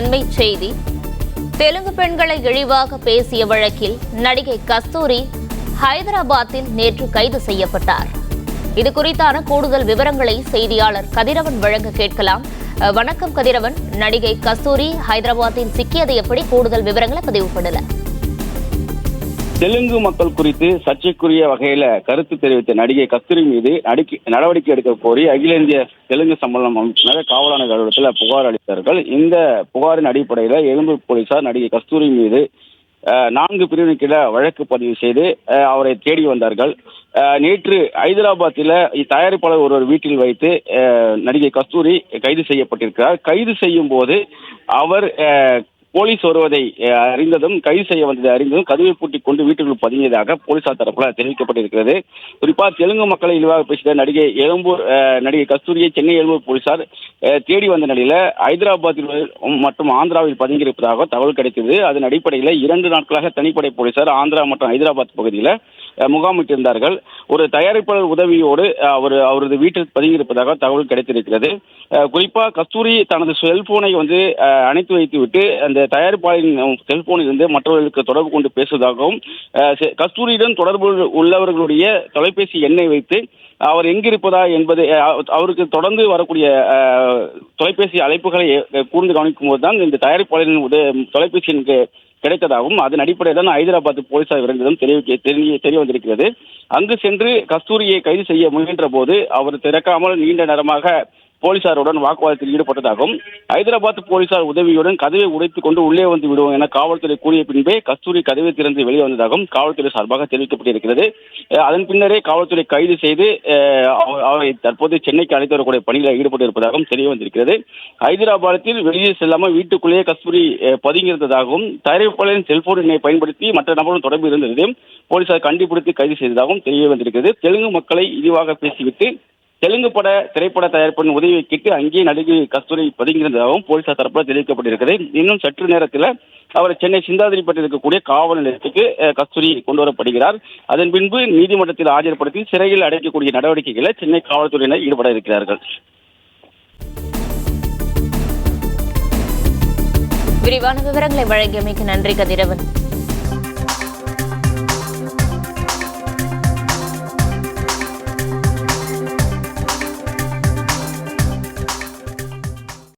அண்மை செய்தி. தெலுங்கு பெண்களை இழிவாக பேசிய வழக்கில் நடிகை கஸ்தூரி ஹைதராபாத்தில் நேற்று கைது செய்யப்பட்டார். இது குறித்தான கூடுதல் விவரங்களை செய்தியாளர் கதிரவன் வழங்க கேட்கலாம். வணக்கம் கதிரவன். நடிகை கஸ்தூரி ஹைதராபாத்தில் சிக்கியது எப்படி? கூடுதல் விவரங்களை பதிவு பண்ணல. தெலுங்கு மக்கள் குறித்து சர்ச்சைக்குரிய வகையில கருத்து தெரிவித்த நடிகை கஸ்தூரி மீது நடவடிக்கை எடுக்க கோரி அகில இந்திய தெலுங்கு சம்மேளனம் அமைப்பினர் காவல் ஆணையர் அலுவலகத்தில் புகார் அளித்தார்கள். இந்த புகாரின் அடிப்படையில் எழும்பூர் போலீசார் நடிகை கஸ்தூரி மீது 4 பிரிவின் கீழே வழக்கு பதிவு செய்து அவரை தேடி வந்தார்கள். நேற்று ஹைதராபாத்தில் தயாரிப்பாளர் ஒருவர் வீட்டில் வைத்து நடிகை கஸ்தூரி கைது செய்யப்பட்டிருக்கிறார். கைது செய்யும் போது அவர் போலீஸ் வருவதை அறிந்ததும், கைது செய்ய வந்ததை அறிந்ததும் கதவை பூட்டிக் கொண்டு வீட்டுக்குள் பதுங்கியதாக போலீசார் தரப்பில் தெரிவிக்கப்பட்டிருக்கிறது. குறிப்பாக தெலுங்கு மக்களை இழிவாக பேசிய நடிகை கஸ்தூரியை சென்னை எழும்பூர் போலீசார் தேடி வந்த நிலையில ஹைதராபாத்தில் மற்றும் ஆந்திராவில் பதுங்கியிருப்பதாக தகவல் கிடைத்தது. அதன் அடிப்படையில் 2 நாட்களாக தனிப்படை போலீசார் ஆந்திரா மற்றும் ஹைதராபாத் பகுதியில் முகாமிட்டிருந்தார்கள். ஒரு தயாரிப்பாளர் உதவியோடு அவரது வீட்டில் பதுங்கியிருப்பதாக தகவல் கிடைத்திருக்கிறது. குறிப்பாக கஸ்தூரி தனது செல்போனை அணைத்து வைத்துவிட்டு அந்த தயாரிப்பாளரின் செல்போனில் இருந்து மற்றவர்களுக்கு தொடர்பு கொண்டு பேசுவதாகவும், கஸ்தூரியுடன் தொடர்பு உள்ளவர்களுடைய தொலைபேசி எண்ணை வைத்து அவர் எங்கிருப்பதா என்பது அவருக்கு தொடர்ந்து வரக்கூடிய தொலைபேசி அழைப்புகளை கூர்ந்து கவனிக்கும் போதுதான் இந்த தயாரிப்பாளரின் தொலைபேசி எனக்கு கிடைத்ததாகவும், அதன் அடிப்படையில் தான் ஹைதராபாத் போலீசார் விரைந்ததும் தெரிய வந்திருக்கிறது. அங்கு சென்று கஸ்தூரியை கைது செய்ய முயன்ற போது அவர் திறக்காமல் நீண்ட நேரமாக போலீசாருடன் வாக்குவாதத்தில் ஈடுபட்டதாகவும், ஹைதராபாத் போலீசார் உதவியுடன் கதவை உடைத்துக் கொண்டு உள்ளே வந்து விடுவோம் என காவல்துறை கூறிய பின்பே கஸ்தூரி கதவை திறந்து வெளியே வந்ததாகவும் காவல்துறை சார்பாக தெரிவிக்கப்பட்டிருக்கிறது. அதன் பின்னரே காவல்துறை கைது செய்து அவரை தற்போது சென்னைக்கு அழைத்து வரக்கூடிய பணியில் ஈடுபட்டிருப்பதாகவும் தெரிய வந்திருக்கிறது. ஹைதராபாத்தில் வெளியே செல்லாமல் வீட்டுக்குள்ளேயே கஸ்தூரி பதுங்கியிருந்ததாகவும், தயாரிப்பாளரின் செல்போன் எண்ணை பயன்படுத்தி மற்ற நபருடன் தொடர்பு இருந்ததையும் போலீசார் கண்டுபிடித்து கைது செய்ததாகவும் தெரிய வந்திருக்கிறது. தெலுங்கு மக்களை இழிவாக பேசிவிட்டு தெலுங்கு திரைப்பட தயாரிப்பின் உதவியை கேட்டு அங்கேயே நடிகை கஸ்தூரி பதுங்கியிருந்ததாகவும் போலீசார் தரப்பில் தெரிவிக்கப்பட்டிருக்கிறது. இன்னும் சற்று நேரத்தில் அவர் சென்னை சிந்தாதிரிப்பட்டில் இருக்கக்கூடிய காவல் நிலையத்துக்கு கஸ்தூரி கொண்டு வரப்படுகிறார். அதன் பின்பு நீதிமன்றத்தில் ஆஜர்படுத்தி சிறையில் அடைக்கக்கூடிய நடவடிக்கைகளை சென்னை காவல்துறையினர் ஈடுபட இருக்கிறார்கள். விரிவான விவரங்களை வழங்கியமைக்கு நன்றி கதிரவன்.